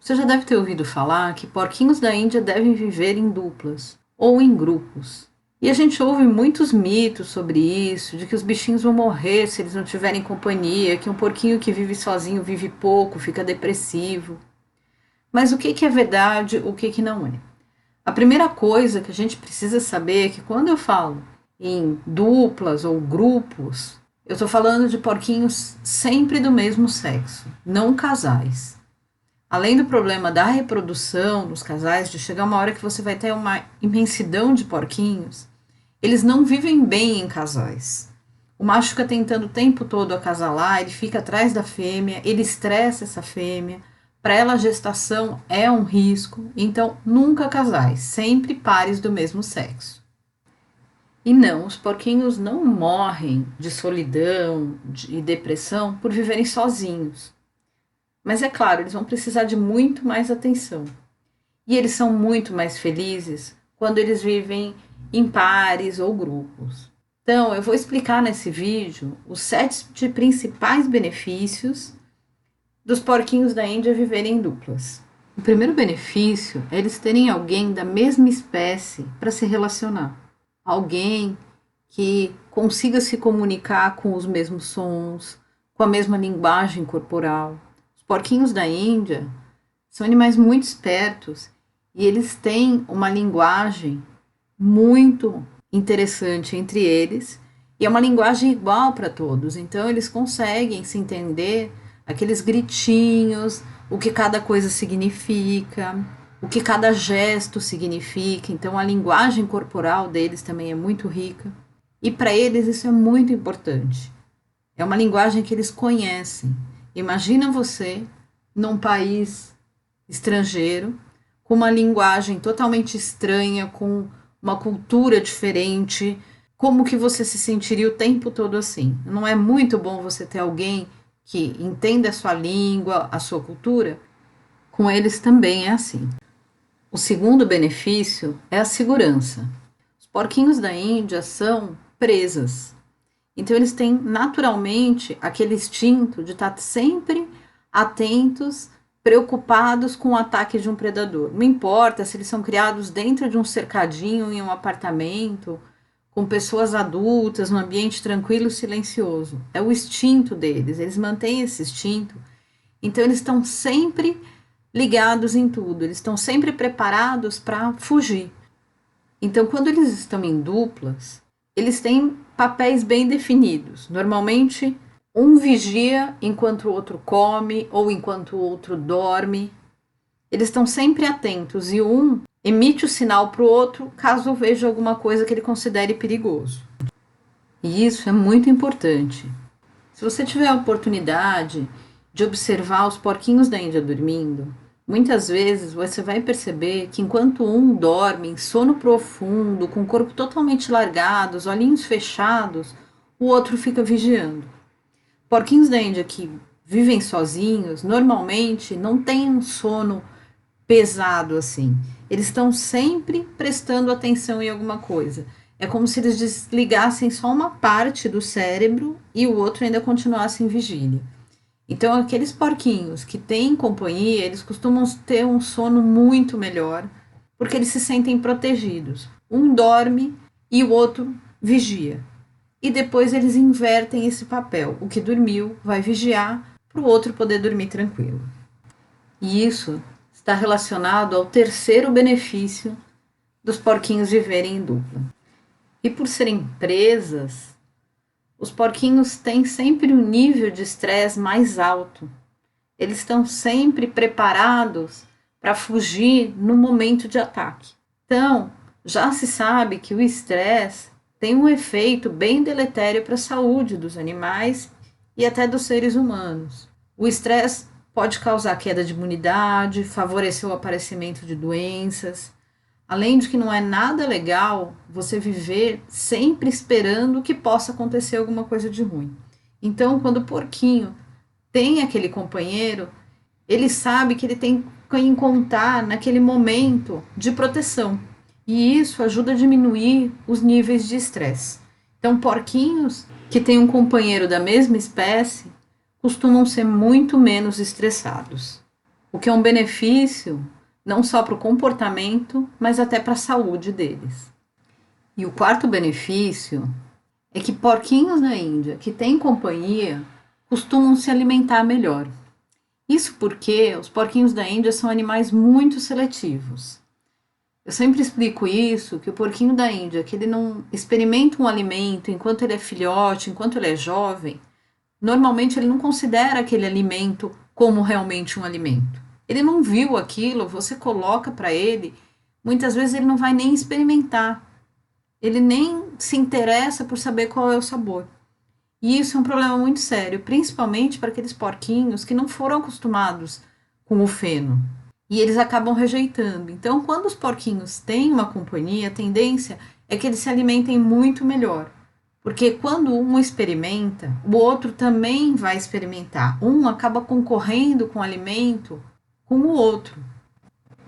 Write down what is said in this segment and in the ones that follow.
Você já deve ter ouvido falar que porquinhos da Índia devem viver em duplas ou em grupos. E a gente ouve muitos mitos sobre isso, de que os bichinhos vão morrer se eles não tiverem companhia, que um porquinho que vive sozinho vive pouco, fica depressivo. Mas o que é verdade, o que não é? A primeira coisa que a gente precisa saber é que quando eu falo em duplas ou grupos, eu estou falando de porquinhos sempre do mesmo sexo, não casais. Além do problema da reprodução dos casais, de chegar uma hora que você vai ter uma imensidão de porquinhos, eles não vivem bem em casais. O macho fica tentando o tempo todo acasalar, ele fica atrás da fêmea, ele estressa essa fêmea. Para ela, a gestação é um risco, então nunca casais, sempre pares do mesmo sexo. E não, os porquinhos não morrem de solidão e depressão por viverem sozinhos. Mas é claro, eles vão precisar de muito mais atenção. E eles são muito mais felizes quando eles vivem em pares ou grupos. Então, eu vou explicar nesse vídeo os 7 principais benefícios dos porquinhos da Índia viverem em duplas. O primeiro benefício é eles terem alguém da mesma espécie para se relacionar. Alguém que consiga se comunicar com os mesmos sons, com a mesma linguagem corporal. Os porquinhos da Índia são animais muito espertos e eles têm uma linguagem muito interessante entre eles e é uma linguagem igual para todos. Então eles conseguem se entender, aqueles gritinhos, o que cada coisa significa, o que cada gesto significa. Então a linguagem corporal deles também é muito rica. E para eles isso é muito importante. É uma linguagem que eles conhecem. Imagina você num país estrangeiro, com uma linguagem totalmente estranha, com uma cultura diferente. Como que você se sentiria o tempo todo assim? Não é muito bom você ter alguém que entenda a sua língua, a sua cultura? Com eles também é assim. O segundo benefício é a segurança. Os porquinhos da Índia são presas. Então eles têm naturalmente aquele instinto de estar sempre atentos, preocupados com o ataque de um predador. Não importa se eles são criados dentro de um cercadinho, em um apartamento, com pessoas adultas, num ambiente tranquilo e silencioso. É o instinto deles, eles mantêm esse instinto. Então eles estão sempre ligados em tudo, eles estão sempre preparados para fugir. Então quando eles estão em duplas, eles têm papéis bem definidos. Normalmente, um vigia enquanto o outro come ou enquanto o outro dorme. Eles estão sempre atentos e um emite o sinal para o outro caso veja alguma coisa que ele considere perigoso. E isso é muito importante. Se você tiver a oportunidade de observar os porquinhos da Índia dormindo, muitas vezes você vai perceber que enquanto um dorme em sono profundo, com o corpo totalmente largado, os olhinhos fechados, o outro fica vigiando. Porquinhos da Índia que vivem sozinhos, normalmente não têm um sono pesado assim. Eles estão sempre prestando atenção em alguma coisa. É como se eles desligassem só uma parte do cérebro e o outro ainda continuasse em vigília. Então, aqueles porquinhos que têm companhia, eles costumam ter um sono muito melhor, porque eles se sentem protegidos. Um dorme e o outro vigia. E depois eles invertem esse papel. O que dormiu vai vigiar para o outro poder dormir tranquilo. E isso está relacionado ao terceiro benefício dos porquinhos viverem em dupla. E por serem presas, os porquinhos têm sempre um nível de estresse mais alto. Eles estão sempre preparados para fugir no momento de ataque. Então, já se sabe que o estresse tem um efeito bem deletério para a saúde dos animais e até dos seres humanos. O estresse pode causar queda de imunidade, favorecer o aparecimento de doenças. Além de que não é nada legal você viver sempre esperando que possa acontecer alguma coisa de ruim. Então, quando o porquinho tem aquele companheiro, ele sabe que ele tem quem contar naquele momento de proteção. E isso ajuda a diminuir os níveis de estresse. Então, porquinhos que têm um companheiro da mesma espécie costumam ser muito menos estressados. o que é um benefício não só para o comportamento, mas até para a saúde deles. E o quarto benefício é que porquinhos na Índia que têm companhia costumam se alimentar melhor. Isso porque os porquinhos da Índia são animais muito seletivos. Eu sempre explico isso, que o porquinho da Índia, que ele não experimenta um alimento enquanto ele é filhote, enquanto ele é jovem, normalmente ele não considera aquele alimento como realmente um alimento. Ele não viu aquilo, você coloca para ele, muitas vezes ele não vai nem experimentar. Ele nem se interessa por saber qual é o sabor. E isso é um problema muito sério, principalmente para aqueles porquinhos que não foram acostumados com o feno. E eles acabam rejeitando. Então, quando os porquinhos têm uma companhia, a tendência é que eles se alimentem muito melhor. Porque quando um experimenta, o outro também vai experimentar. Um acaba concorrendo com o alimento com o outro.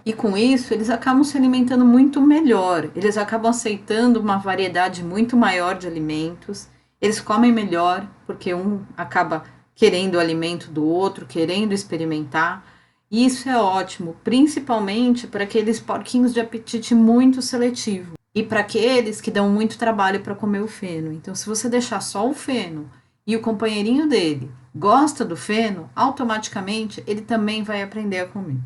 E com isso, eles acabam se alimentando muito melhor. Eles acabam aceitando uma variedade muito maior de alimentos. Eles comem melhor, porque um acaba querendo o alimento do outro, querendo experimentar. E isso é ótimo, principalmente para aqueles porquinhos de apetite muito seletivo. E para aqueles que dão muito trabalho para comer o feno. Então, se você deixar só o feno e o companheirinho dele gosta do feno, automaticamente ele também vai aprender a comer.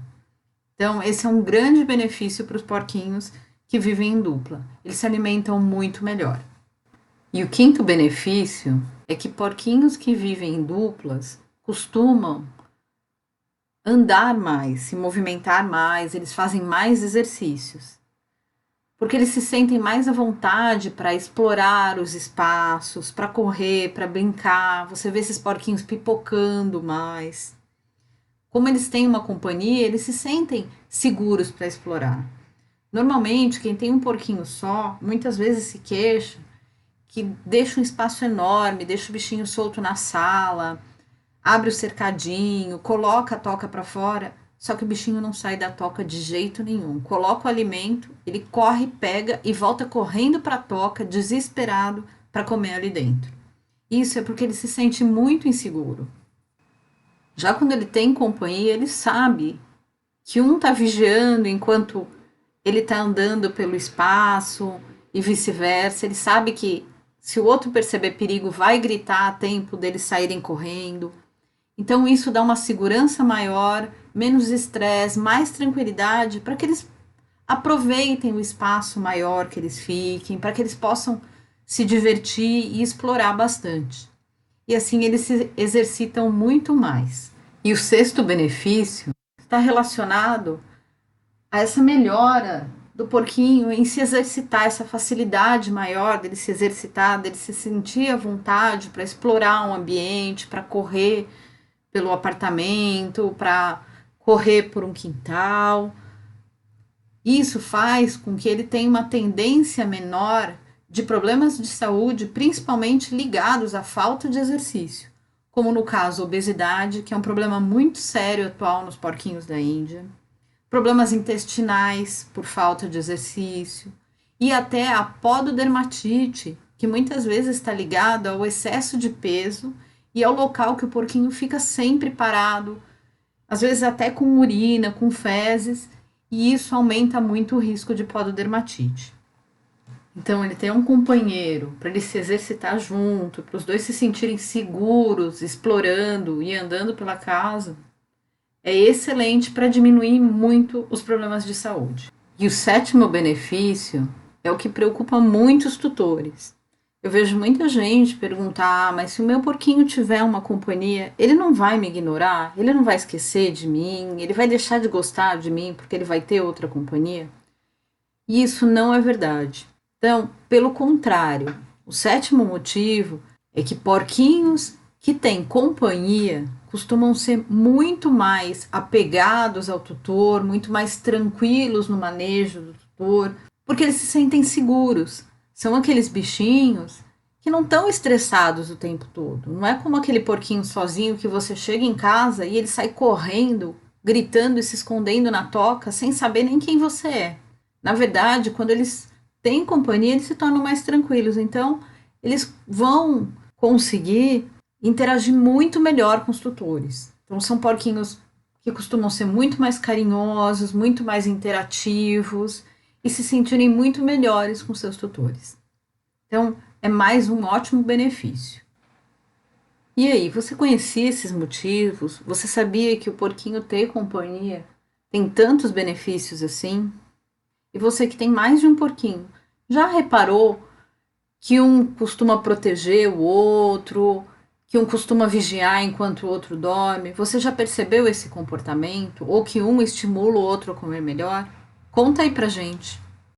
Então, esse é um grande benefício para os porquinhos que vivem em dupla. Eles se alimentam muito melhor. E o quinto benefício é que porquinhos que vivem em duplas costumam andar mais, se movimentar mais, eles fazem mais exercícios. Porque eles se sentem mais à vontade para explorar os espaços, para correr, para brincar. Você vê esses porquinhos pipocando mais. Como eles têm uma companhia, eles se sentem seguros para explorar. Normalmente, quem tem um porquinho só, muitas vezes se queixa que deixa um espaço enorme, deixa o bichinho solto na sala, abre o cercadinho, coloca a toca para fora, só que o bichinho não sai da toca de jeito nenhum. Coloca o alimento, ele corre, pega e volta correndo para a toca, desesperado para comer ali dentro. Isso é porque ele se sente muito inseguro. Já quando ele tem companhia, ele sabe que um está vigiando enquanto ele está andando pelo espaço e vice-versa. Ele sabe que se o outro perceber perigo, vai gritar a tempo deles saírem correndo. Então isso dá uma segurança maior, menos estresse, mais tranquilidade para que eles aproveitem o espaço maior que eles fiquem, para que eles possam se divertir e explorar bastante. E assim eles se exercitam muito mais. E o sexto benefício está relacionado a essa melhora do porquinho em se exercitar, essa facilidade maior dele se exercitar, dele se sentir à vontade para explorar um ambiente, para correr pelo apartamento, para correr por um quintal. Isso faz com que ele tenha uma tendência menor de problemas de saúde, principalmente ligados à falta de exercício, como no caso a obesidade, que é um problema muito sério atual nos porquinhos da Índia, problemas intestinais por falta de exercício e até a pododermatite, que muitas vezes está ligada ao excesso de peso e ao local que o porquinho fica sempre parado, às vezes até com urina, com fezes, e isso aumenta muito o risco de pododermatite. Então, ele tem um companheiro para ele se exercitar junto, para os dois se sentirem seguros, explorando e andando pela casa, é excelente para diminuir muito os problemas de saúde. E o sétimo benefício é o que preocupa muitos tutores. Eu vejo muita gente perguntar, mas se o meu porquinho tiver uma companhia, ele não vai me ignorar? Ele não vai esquecer de mim? Ele vai deixar de gostar de mim porque ele vai ter outra companhia? E isso não é verdade. Então, pelo contrário, o sétimo motivo é que porquinhos que têm companhia costumam ser muito mais apegados ao tutor, muito mais tranquilos no manejo do tutor, porque eles se sentem seguros. São aqueles bichinhos que não estão estressados o tempo todo. Não é como aquele porquinho sozinho que você chega em casa e ele sai correndo, gritando e se escondendo na toca sem saber nem quem você é. Na verdade, quando eles têm companhia, eles se tornam mais tranquilos. Então, eles vão conseguir interagir muito melhor com os tutores. Então, são porquinhos que costumam ser muito mais carinhosos, muito mais interativos e se sentirem muito melhores com seus tutores. Então, é mais um ótimo benefício. E aí, você conhecia esses motivos? Você sabia que o porquinho ter companhia tem tantos benefícios assim? E você que tem mais de um porquinho, já reparou que um costuma proteger o outro, que um costuma vigiar enquanto o outro dorme? Você já percebeu esse comportamento? Ou que um estimula o outro a comer melhor? Conta aí pra gente.